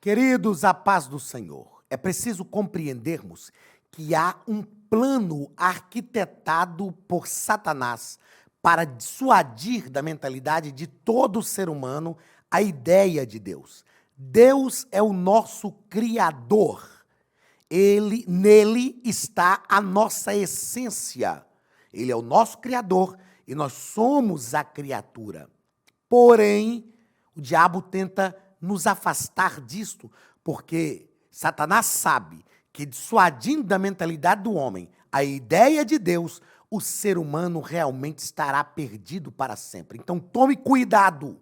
Queridos, a paz do Senhor. É preciso compreendermos que há um plano arquitetado por Satanás para dissuadir da mentalidade de todo ser humano a ideia de Deus. Deus é o nosso Criador. Nele está a nossa essência. Ele é o nosso Criador e nós somos a criatura. Porém, o diabo tenta nos afastar disto, porque Satanás sabe que, dissuadindo da mentalidade do homem a ideia de Deus, o ser humano realmente estará perdido para sempre. Então tome cuidado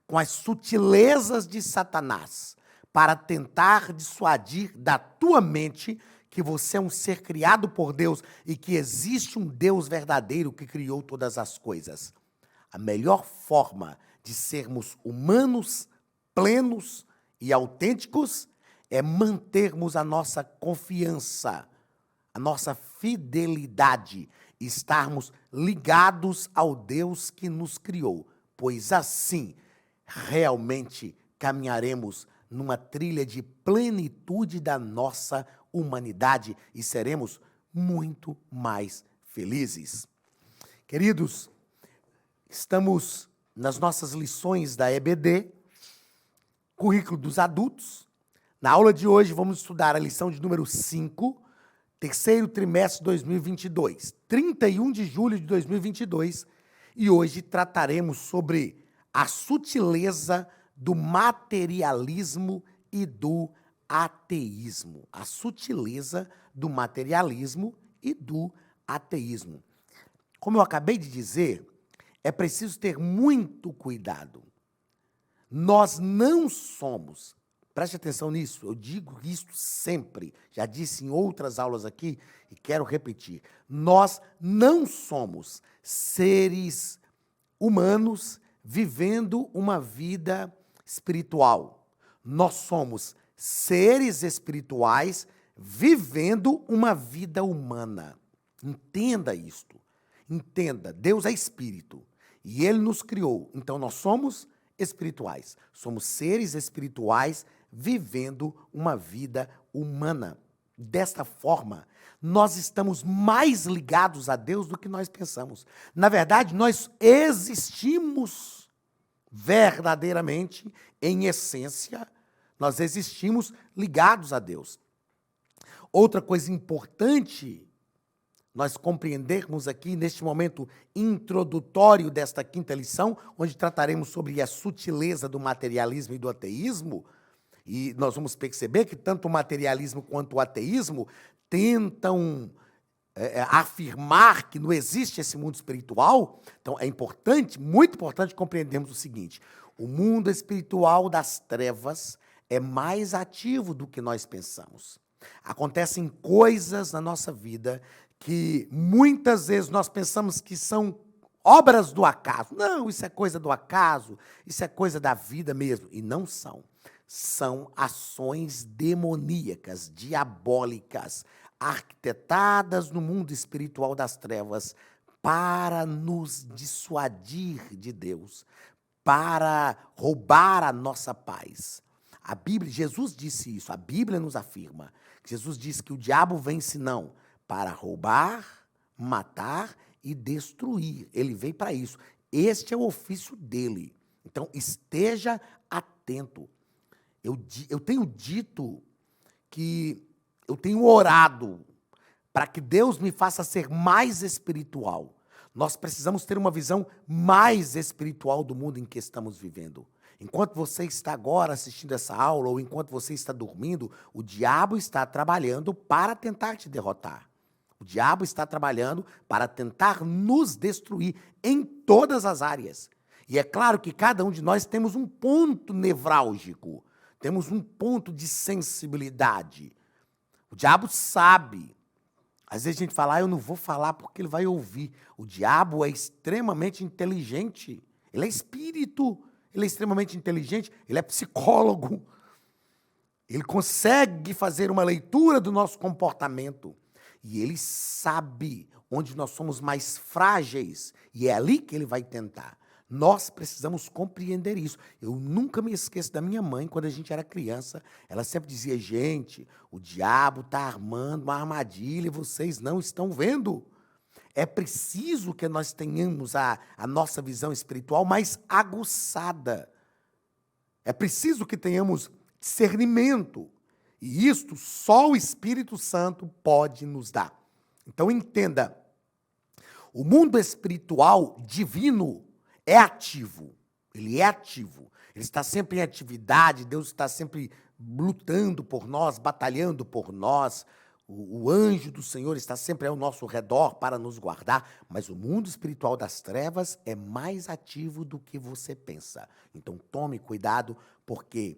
com as sutilezas de Satanás para tentar dissuadir da tua mente que você é um ser criado por Deus e que existe um Deus verdadeiro que criou todas as coisas. A melhor forma de sermos humanos, plenos e autênticos é mantermos a nossa confiança, a nossa fidelidade, e estarmos ligados ao Deus que nos criou, pois assim realmente caminharemos numa trilha de plenitude da nossa humanidade e seremos muito mais felizes. Queridos, estamos nas nossas lições da EBD, Currículo dos Adultos. Na aula de hoje vamos estudar a lição de número 5, terceiro trimestre de 2022, 31 de julho de 2022, e hoje trataremos sobre a sutileza do materialismo e do ateísmo. A sutileza do materialismo e do ateísmo. Como eu acabei de dizer, é preciso ter muito cuidado. Nós não somos, preste atenção nisso, eu digo isso sempre, já disse em outras aulas aqui e quero repetir. Nós não somos seres humanos vivendo uma vida espiritual. Nós somos seres espirituais vivendo uma vida humana. Entenda isto. Entenda, Deus é espírito e Ele nos criou, então nós somos espirituais. Somos seres espirituais vivendo uma vida humana. Desta forma, nós estamos mais ligados a Deus do que nós pensamos. Na verdade, nós existimos verdadeiramente, em essência, nós existimos ligados a Deus. Outra coisa importante nós compreendermos aqui, neste momento introdutório desta quinta lição, onde trataremos sobre a sutileza do materialismo e do ateísmo, e nós vamos perceber que tanto o materialismo quanto o ateísmo tentam afirmar que não existe esse mundo espiritual. Então é importante, muito importante compreendermos o seguinte: o mundo espiritual das trevas é mais ativo do que nós pensamos. Acontecem coisas na nossa vida que muitas vezes nós pensamos que são obras do acaso. Não, isso é coisa do acaso, isso é coisa da vida mesmo. E não são. São ações demoníacas, diabólicas, arquitetadas no mundo espiritual das trevas para nos dissuadir de Deus, para roubar a nossa paz. A Bíblia, Jesus disse isso, a Bíblia nos afirma. Jesus disse que o diabo vem senão para roubar, matar e destruir. Ele veio para isso. Este é o ofício dele. Então, esteja atento. Eu tenho dito que eu tenho orado para que Deus me faça ser mais espiritual. Nós precisamos ter uma visão mais espiritual do mundo em que estamos vivendo. Enquanto você está agora assistindo essa aula ou enquanto você está dormindo, o diabo está trabalhando para tentar te derrotar. O diabo está trabalhando para tentar nos destruir em todas as áreas. E é claro que cada um de nós temos um ponto nevrálgico, temos um ponto de sensibilidade. O diabo sabe. Às vezes a gente fala, eu não vou falar porque ele vai ouvir. O diabo é extremamente inteligente. Ele é espírito, ele é extremamente inteligente, ele é psicólogo. Ele consegue fazer uma leitura do nosso comportamento. E ele sabe onde nós somos mais frágeis. E é ali que ele vai tentar. Nós precisamos compreender isso. Eu nunca me esqueço da minha mãe, quando a gente era criança, ela sempre dizia, gente, o diabo está armando uma armadilha e vocês não estão vendo. É preciso que nós tenhamos a nossa visão espiritual mais aguçada. É preciso que tenhamos discernimento. E isto só o Espírito Santo pode nos dar. Então entenda, o mundo espiritual divino é ativo. Ele é ativo. Ele está sempre em atividade, Deus está sempre lutando por nós, batalhando por nós. O anjo do Senhor está sempre ao nosso redor para nos guardar, mas o mundo espiritual das trevas é mais ativo do que você pensa. Então tome cuidado, porque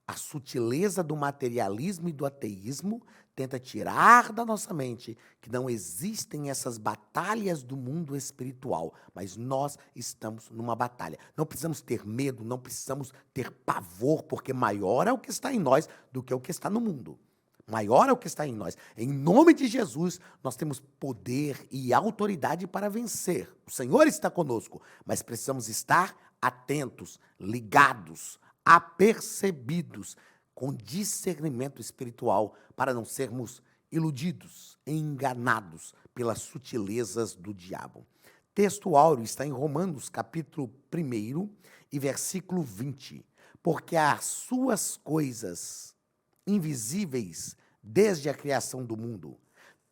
a sutileza do materialismo e do ateísmo tenta tirar da nossa mente que não existem essas batalhas do mundo espiritual, mas nós estamos numa batalha. Não precisamos ter medo, não precisamos ter pavor, porque maior é o que está em nós do que o que está no mundo. Maior é o que está em nós. Em nome de Jesus, nós temos poder e autoridade para vencer. O Senhor está conosco, mas precisamos estar atentos, ligados, apercebidos, com discernimento espiritual, para não sermos iludidos, enganados pelas sutilezas do diabo. Texto áureo está em Romanos, capítulo 1 e versículo 20. Porque as suas coisas invisíveis desde a criação do mundo,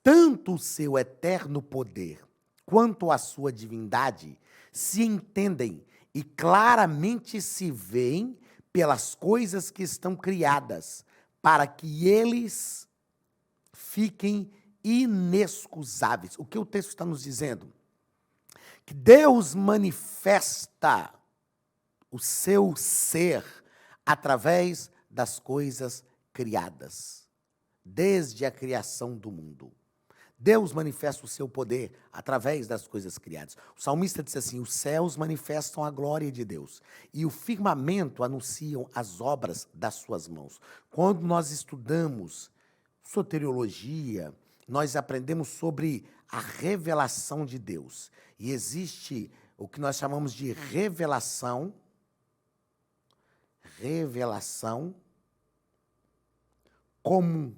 tanto o seu eterno poder quanto a sua divindade se entendem e claramente se veem pelas coisas que estão criadas, para que eles fiquem inexcusáveis. O que o texto está nos dizendo? Que Deus manifesta o seu ser através das coisas criadas, desde a criação do mundo. Deus manifesta o seu poder através das coisas criadas. O salmista disse assim, os céus manifestam a glória de Deus e o firmamento anunciam as obras das suas mãos. Quando nós estudamos soteriologia, nós aprendemos sobre a revelação de Deus. E existe o que nós chamamos de revelação comum.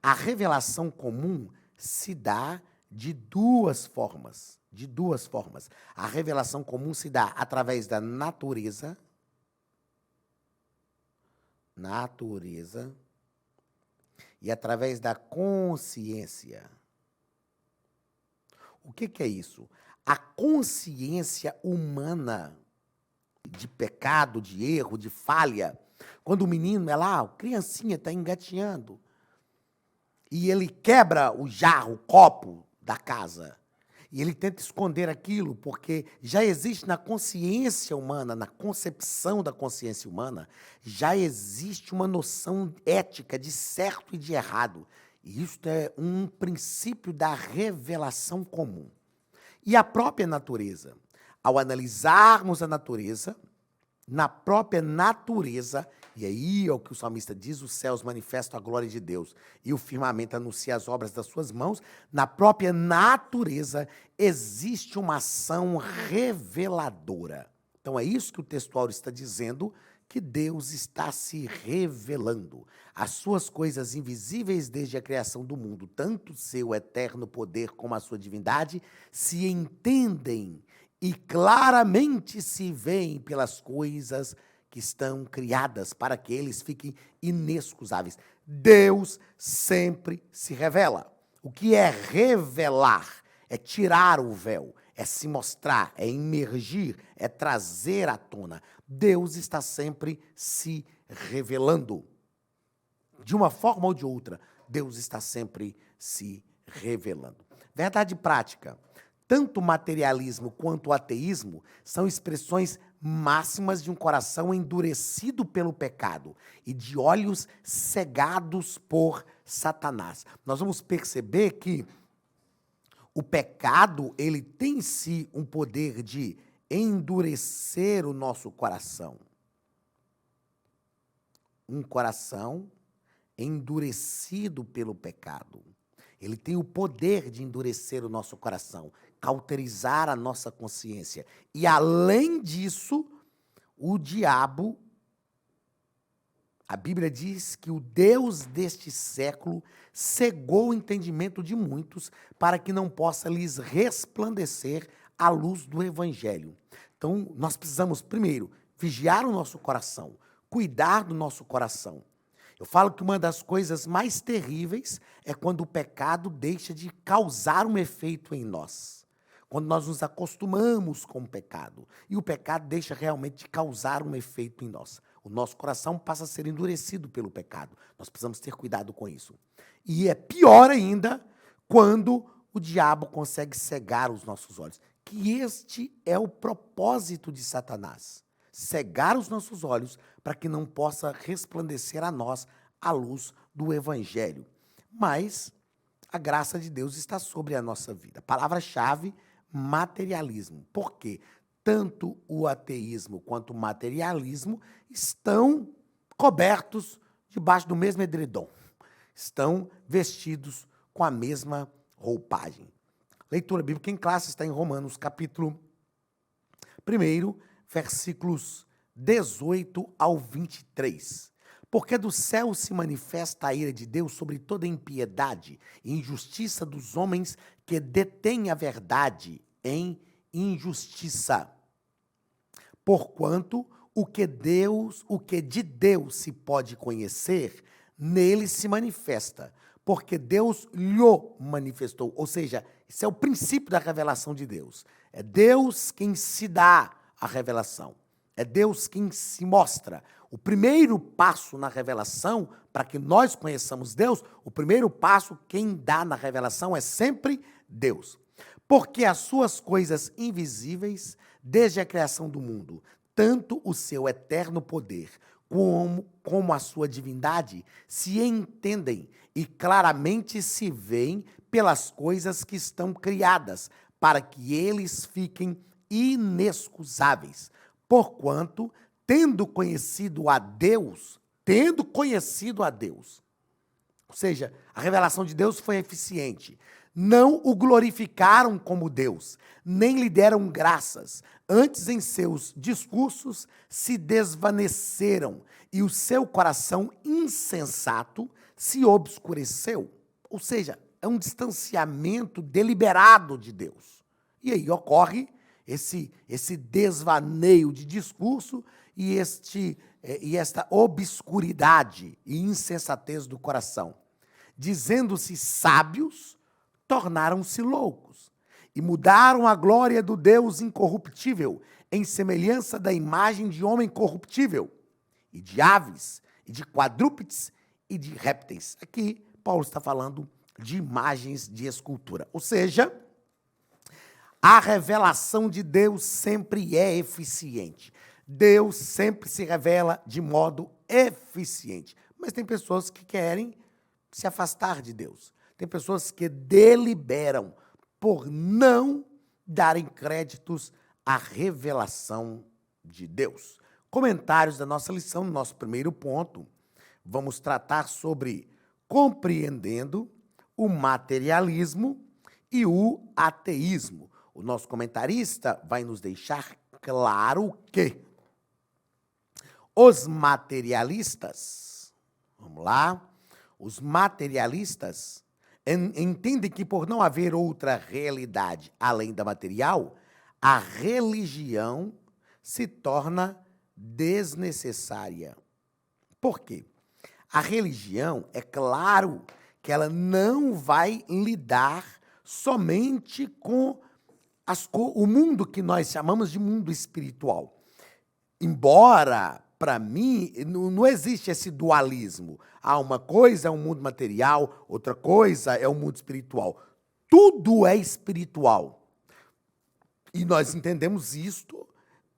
A revelação comum se dá de duas formas. A revelação comum se dá através da natureza e através da consciência. O que é isso? A consciência humana de pecado, de erro, de falha. Quando o menino é lá, a criancinha está engatinhando, e ele quebra o jarro, o copo da casa, e ele tenta esconder aquilo, porque já existe na consciência humana, na concepção da consciência humana, já existe uma noção ética de certo e de errado. E isso é um princípio da revelação comum. E a própria natureza. Ao analisarmos a natureza, na própria natureza, e aí é o que o salmista diz, os céus manifestam a glória de Deus e o firmamento anuncia as obras das suas mãos, na própria natureza existe uma ação reveladora. Então é isso que o textual está dizendo, que Deus está se revelando. As suas coisas invisíveis desde a criação do mundo, tanto o seu eterno poder como a sua divindade, se entendem e claramente se veem pelas coisas que estão criadas, para que eles fiquem inexcusáveis. Deus sempre se revela. O que é revelar? É tirar o véu, é se mostrar, é imergir, é trazer à tona. Deus está sempre se revelando. De uma forma ou de outra, Deus está sempre se revelando. Verdade prática. Tanto o materialismo quanto o ateísmo são expressões máximas de um coração endurecido pelo pecado e de olhos cegados por Satanás. Nós vamos perceber que o pecado, ele tem em si um poder de endurecer o nosso coração. Um coração endurecido pelo pecado. Ele tem o poder de endurecer o nosso coração. cauterizar a nossa consciência. E, além disso, o diabo, a Bíblia diz que o Deus deste século cegou o entendimento de muitos para que não possa lhes resplandecer a luz do Evangelho. Então, nós precisamos, primeiro, vigiar o nosso coração, cuidar do nosso coração. Eu falo que uma das coisas mais terríveis é quando o pecado deixa de causar um efeito em nós. Quando nós nos acostumamos com o pecado e o pecado deixa realmente de causar um efeito em nós. O nosso coração passa a ser endurecido pelo pecado. Nós precisamos ter cuidado com isso. E é pior ainda quando o diabo consegue cegar os nossos olhos. Que este é o propósito de Satanás. Cegar os nossos olhos para que não possa resplandecer a nós a luz do Evangelho. Mas a graça de Deus está sobre a nossa vida. Palavra-chave, materialismo. Por quê? Tanto o ateísmo quanto o materialismo estão cobertos debaixo do mesmo edredom. Estão vestidos com a mesma roupagem. Leitura bíblica em classe está em Romanos, capítulo 1, versículos 18 ao 23. Porque do céu se manifesta a ira de Deus sobre toda impiedade e injustiça dos homens que detêm a verdade em injustiça. Porquanto o que de Deus se pode conhecer, nele se manifesta, porque Deus lhe manifestou. Ou seja, isso é o princípio da revelação de Deus. É Deus quem se dá a revelação. É Deus quem se mostra. O primeiro passo na revelação, para que nós conheçamos Deus, o primeiro passo, quem dá na revelação é sempre Deus. Porque as suas coisas invisíveis, desde a criação do mundo, tanto o seu eterno poder como a sua divindade, se entendem e claramente se veem pelas coisas que estão criadas, para que eles fiquem inexcusáveis. Porquanto, tendo conhecido a Deus, ou seja, a revelação de Deus foi eficiente, não o glorificaram como Deus, nem lhe deram graças, antes em seus discursos se desvaneceram e o seu coração insensato se obscureceu. Ou seja, é um distanciamento deliberado de Deus. E aí ocorre esse desvaneio de discurso e esta obscuridade e insensatez do coração. Dizendo-se sábios, tornaram-se loucos e mudaram a glória do Deus incorruptível em semelhança da imagem de homem corruptível, e de aves, e de quadrúpedes, e de répteis. Aqui, Paulo está falando de imagens de escultura. Ou seja, a revelação de Deus sempre é eficiente. Deus sempre se revela de modo eficiente. Mas tem pessoas que querem se afastar de Deus. Tem pessoas que deliberam por não darem créditos à revelação de Deus. Comentários da nossa lição, no nosso primeiro ponto, vamos tratar sobre compreendendo o materialismo e o ateísmo. O nosso comentarista vai nos deixar claro que os materialistas, vamos lá, os materialistas entendem que por não haver outra realidade além da material, a religião se torna desnecessária. Por quê? A religião, é claro que ela não vai lidar somente com o mundo que nós chamamos de mundo espiritual. Embora, para mim, não existe esse dualismo. Uma coisa é um mundo material, outra coisa é o mundo espiritual. Tudo é espiritual. E nós entendemos isto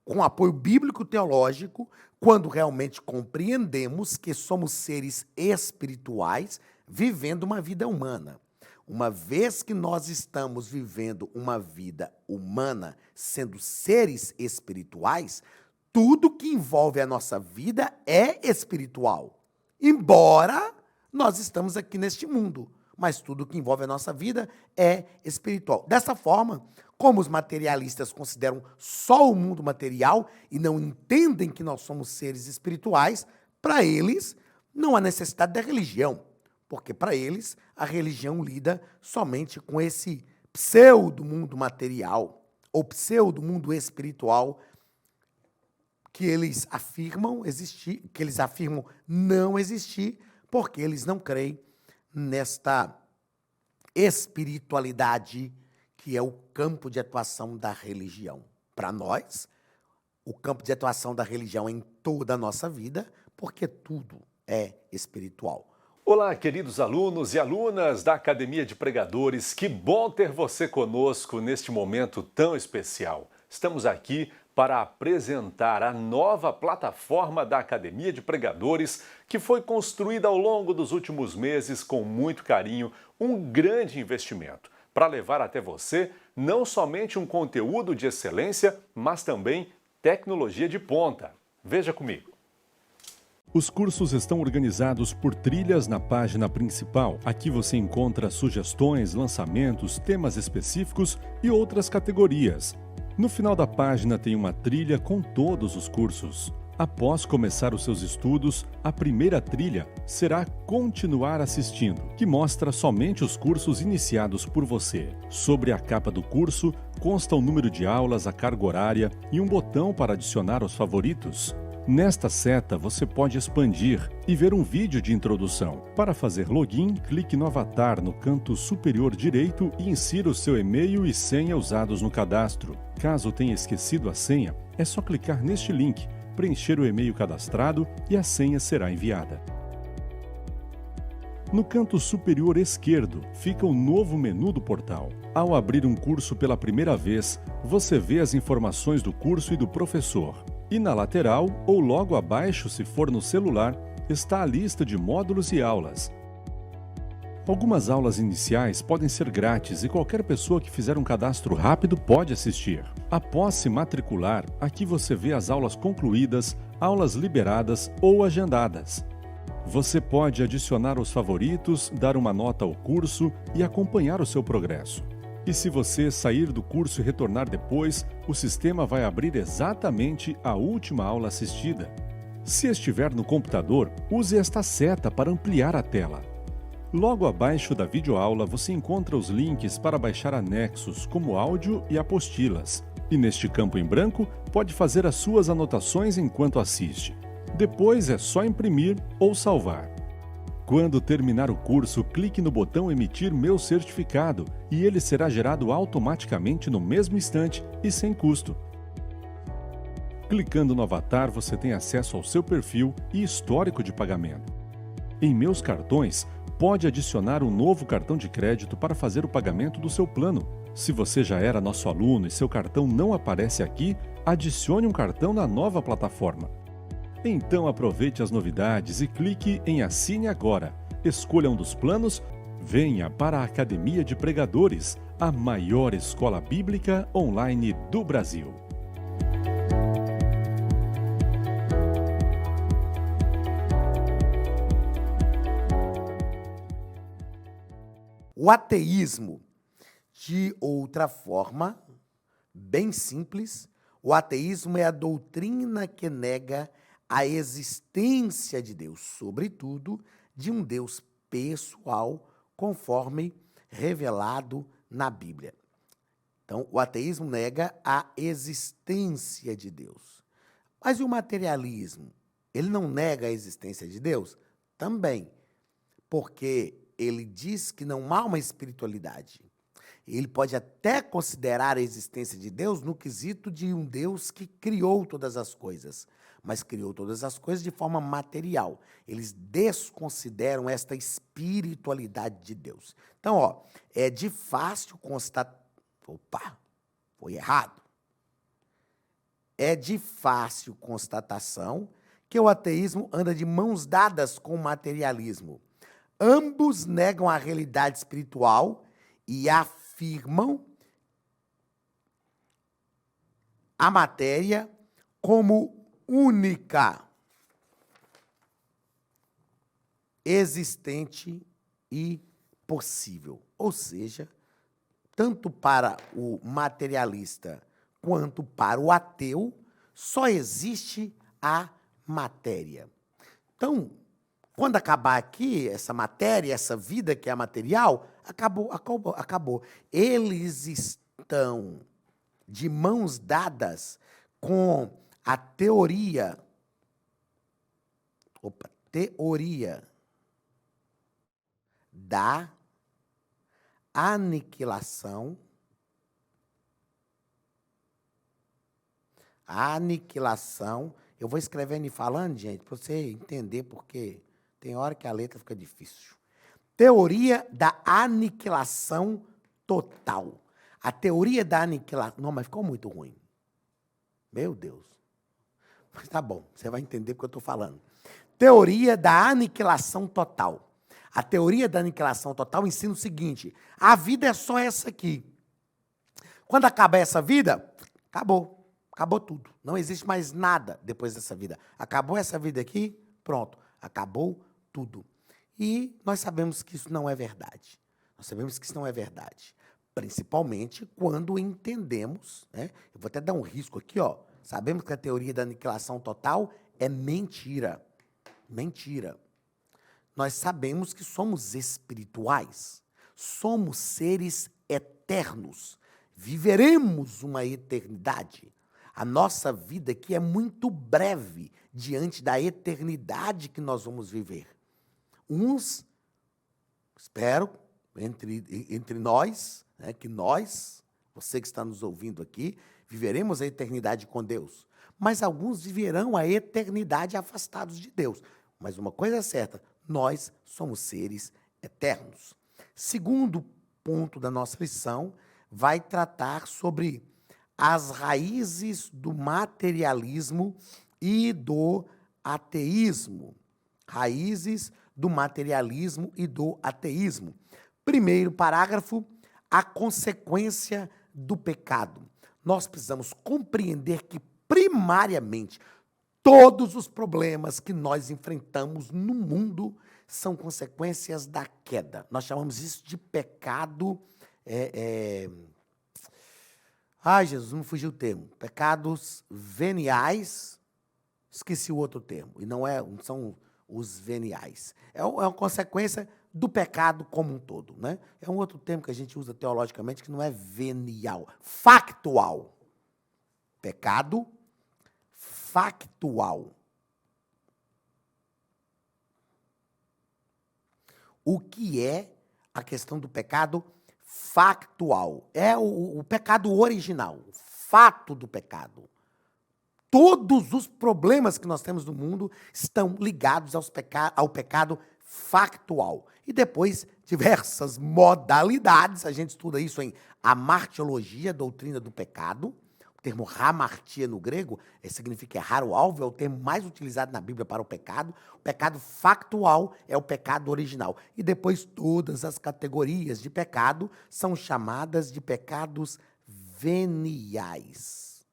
com apoio bíblico-teológico, quando realmente compreendemos que somos seres espirituais vivendo uma vida humana. Uma vez que nós estamos vivendo uma vida humana, sendo seres espirituais, tudo que envolve a nossa vida é espiritual. Embora nós estamos aqui neste mundo, mas tudo que envolve a nossa vida é espiritual. Dessa forma, como os materialistas consideram só o mundo material e não entendem que nós somos seres espirituais, para eles não há necessidade da religião, porque para eles a religião lida somente com esse pseudo-mundo material ou pseudo-mundo espiritual que eles afirmam existir, que eles afirmam não existir, porque eles não creem nesta espiritualidade que é o campo de atuação da religião. Para nós, o campo de atuação da religião é em toda a nossa vida, porque tudo é espiritual. Olá, queridos alunos e alunas da Academia de Pregadores, que bom ter você conosco neste momento tão especial. Estamos aqui para apresentar a nova plataforma da Academia de Pregadores, que foi construída ao longo dos últimos meses com muito carinho, um grande investimento, para levar até você não somente um conteúdo de excelência, mas também tecnologia de ponta. Veja comigo. Os cursos estão organizados por trilhas na página principal. Aqui você encontra sugestões, lançamentos, temas específicos e outras categorias. No final da página tem uma trilha com todos os cursos. Após começar os seus estudos, a primeira trilha será Continuar assistindo, que mostra somente os cursos iniciados por você. Sobre a capa do curso, consta o número de aulas, a carga horária e um botão para adicionar os favoritos. Nesta seta, você pode expandir e ver um vídeo de introdução. Para fazer login, clique no avatar no canto superior direito e insira o seu e-mail e senha usados no cadastro. Caso tenha esquecido a senha, é só clicar neste link, preencher o e-mail cadastrado e a senha será enviada. No canto superior esquerdo fica o novo menu do portal. Ao abrir um curso pela primeira vez, você vê as informações do curso e do professor. E na lateral, ou logo abaixo, se for no celular, está a lista de módulos e aulas. Algumas aulas iniciais podem ser grátis e qualquer pessoa que fizer um cadastro rápido pode assistir. Após se matricular, aqui você vê as aulas concluídas, aulas liberadas ou agendadas. Você pode adicionar os favoritos, dar uma nota ao curso e acompanhar o seu progresso. E se você sair do curso e retornar depois, o sistema vai abrir exatamente a última aula assistida. Se estiver no computador, use esta seta para ampliar a tela. Logo abaixo da videoaula você encontra os links para baixar anexos, como áudio e apostilas. E neste campo em branco, pode fazer as suas anotações enquanto assiste. Depois é só imprimir ou salvar. Quando terminar o curso, clique no botão Emitir meu certificado e ele será gerado automaticamente no mesmo instante e sem custo. Clicando no avatar, você tem acesso ao seu perfil e histórico de pagamento. Em Meus Cartões, pode adicionar um novo cartão de crédito para fazer o pagamento do seu plano. Se você já era nosso aluno e seu cartão não aparece aqui, adicione um cartão na nova plataforma. Então aproveite as novidades e clique em Assine Agora. Escolha um dos planos, venha para a Academia de Pregadores, a maior escola bíblica online do Brasil. O ateísmo, de outra forma, bem simples, o ateísmo é a doutrina que nega a existência de Deus, sobretudo de um Deus pessoal, conforme revelado na Bíblia. Então, o ateísmo nega a existência de Deus. Mas e o materialismo? Ele não nega a existência de Deus? Também, porque ele diz que não há uma espiritualidade. Ele pode até considerar a existência de Deus no quesito de um Deus que criou todas as coisas, mas criou todas as coisas de forma material. Eles desconsideram esta espiritualidade de Deus. Então, é de fácil constatar... Opa, foi errado. É de fácil constatação que o ateísmo anda de mãos dadas com o materialismo. Ambos negam a realidade espiritual e afirmam a matéria como única, existente e possível. Ou seja, tanto para o materialista quanto para o ateu, só existe a matéria. Então, quando acabar aqui, essa matéria, essa vida que é material, acabou. Eles estão de mãos dadas com a teoria da aniquilação. Eu vou escrevendo e falando, gente, para você entender, porque tem hora que a letra fica difícil. Teoria da aniquilação total. A teoria da aniquilação... Não, mas ficou muito ruim. Meu Deus. Mas tá bom, você vai entender porque eu estou falando. Teoria da aniquilação total. A teoria da aniquilação total ensina o seguinte: a vida é só essa aqui. Quando acaba essa vida, acabou tudo. Não existe mais nada depois dessa vida. Acabou essa vida aqui, pronto, acabou tudo. E nós sabemos que isso não é verdade. Principalmente quando entendemos, né? Eu vou até dar um risco aqui, ó. Sabemos que a teoria da aniquilação total é mentira. Mentira. Nós sabemos que somos espirituais, somos seres eternos, viveremos uma eternidade. A nossa vida aqui é muito breve diante da eternidade que nós vamos viver. Uns, espero, entre nós, né, que nós, você que está nos ouvindo aqui, viveremos a eternidade com Deus. Mas alguns viverão a eternidade afastados de Deus. Mas uma coisa é certa, nós somos seres eternos. Segundo ponto da nossa lição, vai tratar sobre as raízes do materialismo e do ateísmo. Raízes do materialismo e do ateísmo. Primeiro parágrafo, a consequência do pecado. Nós precisamos compreender que, primariamente, todos os problemas que nós enfrentamos no mundo são consequências da queda. Nós chamamos isso de pecado... Ai, Jesus, não fugiu o termo. Pecados veniais, esqueci o outro termo, e não são os veniais. É uma consequência do pecado como um todo, né? É um outro termo que a gente usa teologicamente que não é venial, factual. Pecado factual. O que é a questão do pecado factual? É o pecado original, o fato do pecado. Todos os problemas que nós temos no mundo estão ligados ao pecado factual. E depois, diversas modalidades, a gente estuda isso em amartiologia, doutrina do pecado. O termo hamartia no grego significa errar o alvo, é o termo mais utilizado na Bíblia para o pecado. O pecado factual é o pecado original. E depois todas as categorias de pecado são chamadas de pecados veniais,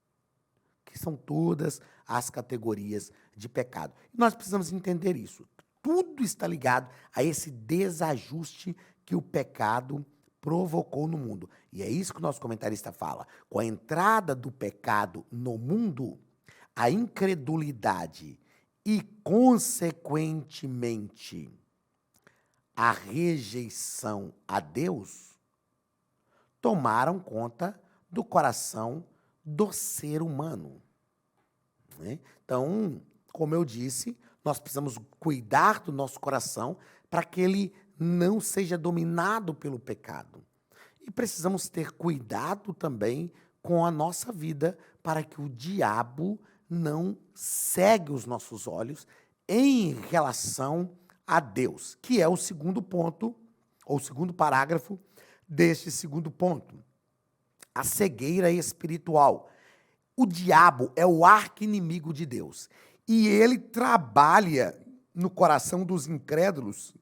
que são todas as categorias de pecado. E nós precisamos entender isso. Tudo está ligado a esse desajuste que o pecado provocou no mundo. E é isso que o nosso comentarista fala. Com a entrada do pecado no mundo, a incredulidade e, consequentemente, a rejeição a Deus tomaram conta do coração do ser humano, né? Então, como eu disse, nós precisamos cuidar do nosso coração para que ele não seja dominado pelo pecado. E precisamos ter cuidado também com a nossa vida para que o diabo não cegue os nossos olhos em relação a Deus, que é o segundo ponto, ou o segundo parágrafo deste segundo ponto. A cegueira espiritual. O diabo é o arqui-inimigo de Deus. E ele trabalha no coração dos incrédulos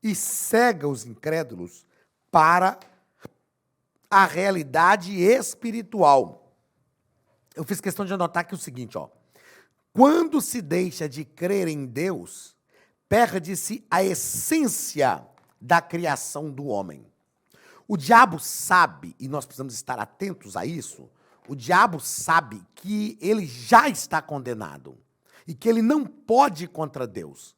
e cega os incrédulos para a realidade espiritual. Eu fiz questão de anotar aqui o seguinte, ó. Quando se deixa de crer em Deus, perde-se a essência da criação do homem. O diabo sabe, e nós precisamos estar atentos a isso, o diabo sabe que ele já está condenado e que ele não pode ir contra Deus.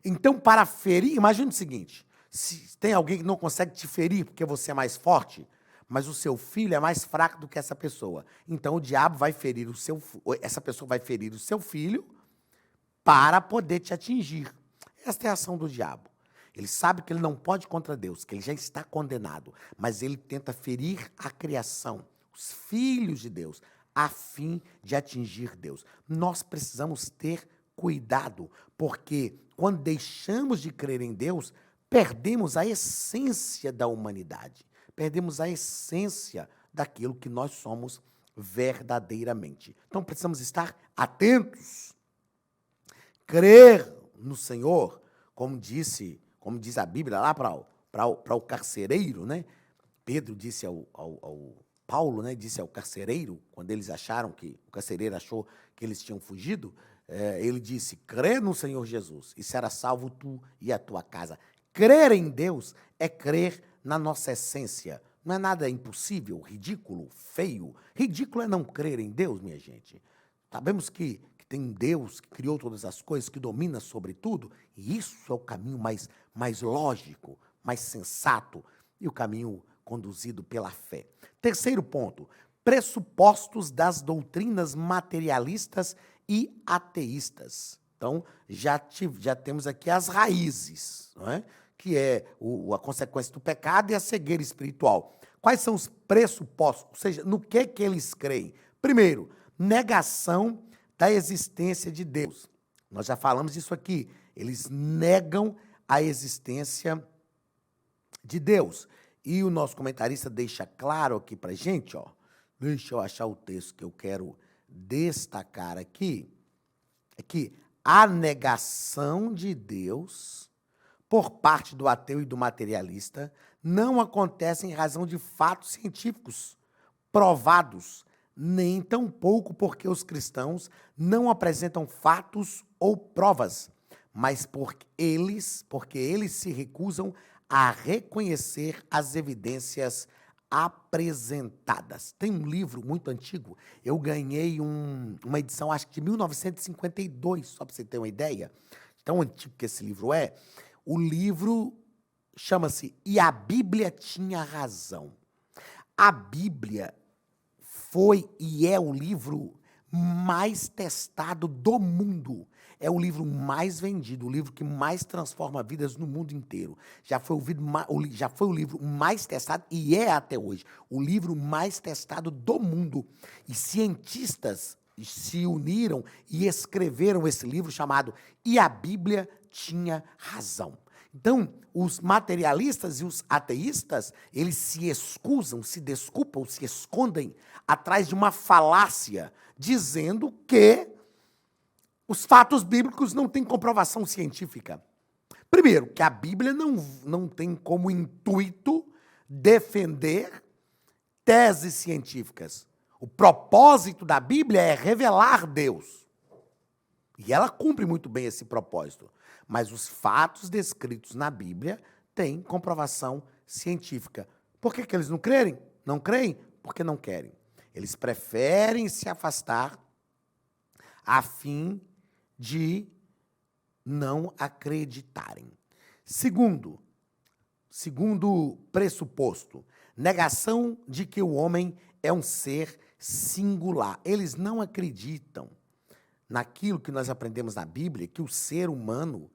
Então, para ferir, imagine o seguinte, se tem alguém que não consegue te ferir porque você é mais forte, mas o seu filho é mais fraco do que essa pessoa. Então, o diabo vai ferir essa pessoa vai ferir o seu filho para poder te atingir. Esta é a ação do diabo. Ele sabe que ele não pode contra Deus, que ele já está condenado, mas ele tenta ferir a criação, os filhos de Deus, a fim de atingir Deus. Nós precisamos ter cuidado, porque quando deixamos de crer em Deus, perdemos a essência da humanidade, perdemos a essência daquilo que nós somos verdadeiramente. Então precisamos estar atentos. Crer no Senhor, como diz a Bíblia lá para o carcereiro, né? Pedro disse ao Paulo, né? Disse ao carcereiro, quando eles acharam que, o carcereiro achou que eles tinham fugido, ele disse, crê no Senhor Jesus e será salvo tu e a tua casa. Crer em Deus é crer na nossa essência. Não é nada impossível, ridículo, feio. Ridículo é não crer em Deus, minha gente. Sabemos que tem um Deus que criou todas as coisas, que domina sobre tudo, e isso é o caminho mais lógico, mais sensato, e o caminho conduzido pela fé. Terceiro ponto, pressupostos das doutrinas materialistas e ateístas. Então, já temos aqui as raízes, não é? Que é a consequência do pecado e a cegueira espiritual. Quais são os pressupostos? Ou seja, no que eles creem? Primeiro, negação da existência de Deus. Nós já falamos disso aqui. Eles negam a existência de Deus. E o nosso comentarista deixa claro aqui para a gente, ó, deixa eu achar o texto que eu quero destacar aqui, é que a negação de Deus por parte do ateu e do materialista não acontece em razão de fatos científicos provados, nem tampouco porque os cristãos não apresentam fatos ou provas, mas porque eles se recusam a reconhecer as evidências apresentadas. Tem um livro muito antigo, eu ganhei uma edição, acho que de 1952, só para você ter uma ideia, tão antigo que esse livro é. O livro chama-se E a Bíblia Tinha Razão. A Bíblia foi e é o livro mais testado do mundo. É o livro mais vendido, o livro que mais transforma vidas no mundo inteiro. Já foi o livro mais testado e é até hoje o livro mais testado do mundo. E cientistas se uniram e escreveram esse livro chamado E a Bíblia Tinha Razão. Então, os materialistas e os ateístas, eles se escusam, se desculpam, se escondem atrás de uma falácia, dizendo que os fatos bíblicos não têm comprovação científica. Primeiro, que a Bíblia não tem como intuito defender teses científicas. O propósito da Bíblia é revelar Deus. E ela cumpre muito bem esse propósito. Mas os fatos descritos na Bíblia têm comprovação científica. Por que eles não creem? Não creem? Porque não querem. Eles preferem se afastar a fim de não acreditarem. Segundo pressuposto, negação de que o homem é um ser singular. Eles não acreditam naquilo que nós aprendemos na Bíblia, que o ser humano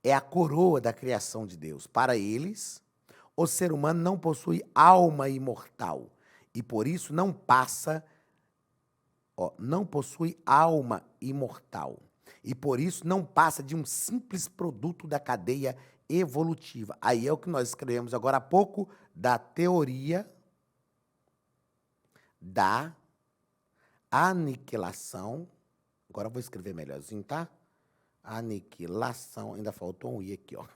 é a coroa da criação de Deus. Para eles, o ser humano não possui alma imortal e por isso não possui alma imortal e por isso não passa de um simples produto da cadeia evolutiva. Aí é o que nós escrevemos agora há pouco da teoria da aniquilação. Agora eu vou escrever melhorzinho, tá? Aniquilação, ainda faltou um i aqui, ó.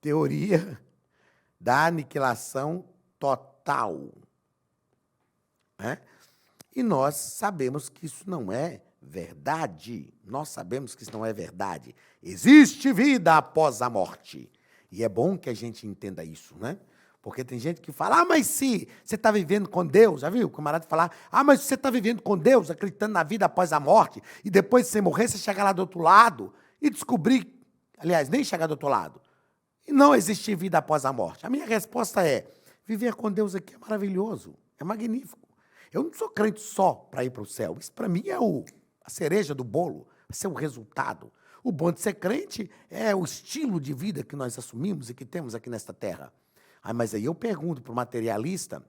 Teoria da aniquilação total. Né? E nós sabemos que isso não é verdade. Nós sabemos que isso não é verdade. Existe vida após a morte. E é bom que a gente entenda isso, né? Porque tem gente que fala, mas se você está vivendo com Deus, já viu o camarada falar, mas se você está vivendo com Deus, acreditando na vida após a morte, e depois de você morrer, você chegar lá do outro lado e descobrir, aliás, nem chegar do outro lado, e não existe vida após a morte. A minha resposta é, viver com Deus aqui é maravilhoso, é magnífico. Eu não sou crente só para ir para o céu, isso para mim é a cereja do bolo, vai ser o resultado. O bom de ser crente é o estilo de vida que nós assumimos e que temos aqui nesta terra. Mas aí eu pergunto para o materialista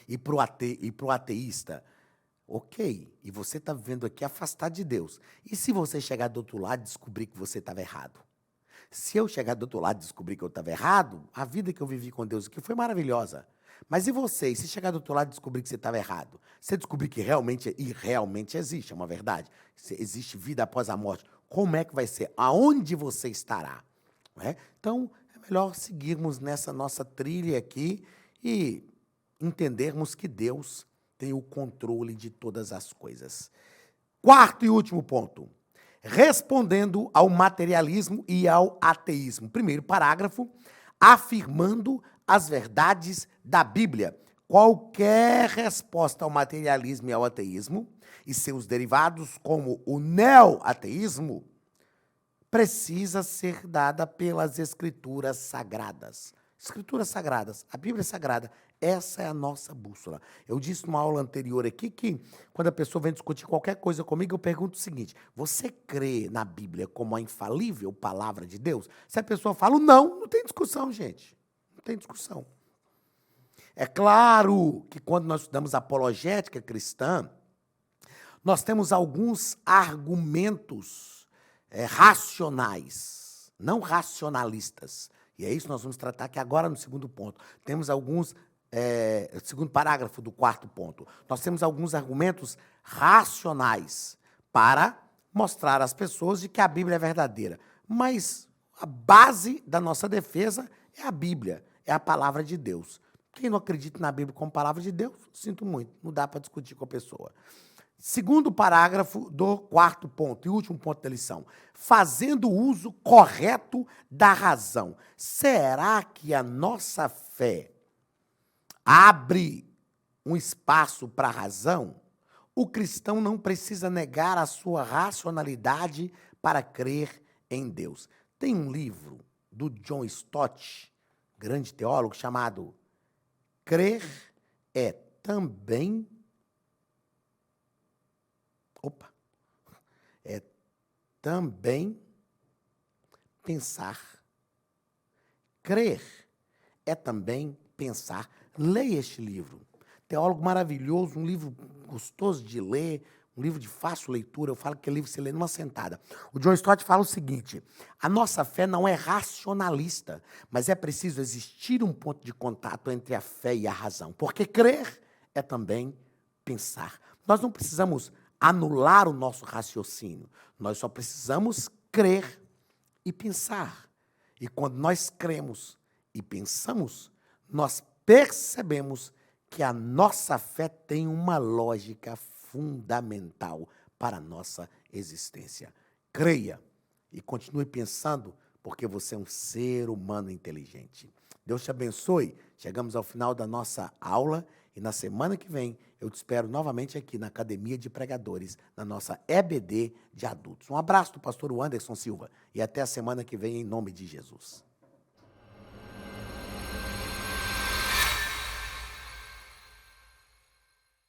e para o ateísta, ok, e você está vivendo aqui afastado de Deus. E se você chegar do outro lado e descobrir que você estava errado? Se eu chegar do outro lado e descobrir que eu estava errado, a vida que eu vivi com Deus aqui foi maravilhosa. Mas e você? E se chegar do outro lado e descobrir que você estava errado? Você descobrir que realmente existe, é uma verdade, existe vida após a morte, como é que vai ser? Aonde você estará? Não é? Então, é melhor seguirmos nessa nossa trilha aqui e entendermos que Deus tem o controle de todas as coisas. Quarto e último ponto. Respondendo ao materialismo e ao ateísmo. Primeiro parágrafo, afirmando as verdades da Bíblia. Qualquer resposta ao materialismo e ao ateísmo e seus derivados, como o neo-ateísmo, precisa ser dada pelas Escrituras Sagradas. Escrituras Sagradas, a Bíblia é sagrada, essa é a nossa bússola. Eu disse numa aula anterior aqui que, quando a pessoa vem discutir qualquer coisa comigo, eu pergunto o seguinte, você crê na Bíblia como a infalível palavra de Deus? Se a pessoa fala não tem discussão, gente. Não tem discussão. É claro que quando nós estudamos apologética cristã, nós temos alguns argumentos racionais, não racionalistas. E é isso que nós vamos tratar aqui agora no segundo ponto. Temos alguns, segundo parágrafo do quarto ponto, nós temos alguns argumentos racionais para mostrar às pessoas de que a Bíblia é verdadeira. Mas a base da nossa defesa é a Bíblia, é a palavra de Deus. Quem não acredita na Bíblia como palavra de Deus, sinto muito, não dá para discutir com a pessoa. Segundo parágrafo do quarto ponto e último ponto da lição. Fazendo uso correto da razão. Será que a nossa fé abre um espaço para a razão? O cristão não precisa negar a sua racionalidade para crer em Deus. Tem um livro do John Stott, grande teólogo, chamado Crer é também... É também pensar. Crer é também pensar. Leia este livro. Teólogo maravilhoso, um livro gostoso de ler, um livro de fácil leitura. Eu falo que é livro que você lê numa sentada. O John Stott fala o seguinte, a nossa fé não é racionalista, mas é preciso existir um ponto de contato entre a fé e a razão. Porque crer é também pensar. Nós não precisamos anular o nosso raciocínio. Nós só precisamos crer e pensar. E quando nós cremos e pensamos, nós percebemos que a nossa fé tem uma lógica fundamental para a nossa existência. Creia e continue pensando, porque você é um ser humano inteligente. Deus te abençoe. Chegamos ao final da nossa aula e na semana que vem eu te espero novamente aqui na Academia de Pregadores, na nossa EBD de adultos. Um abraço do pastor Anderson Silva e até a semana que vem em nome de Jesus.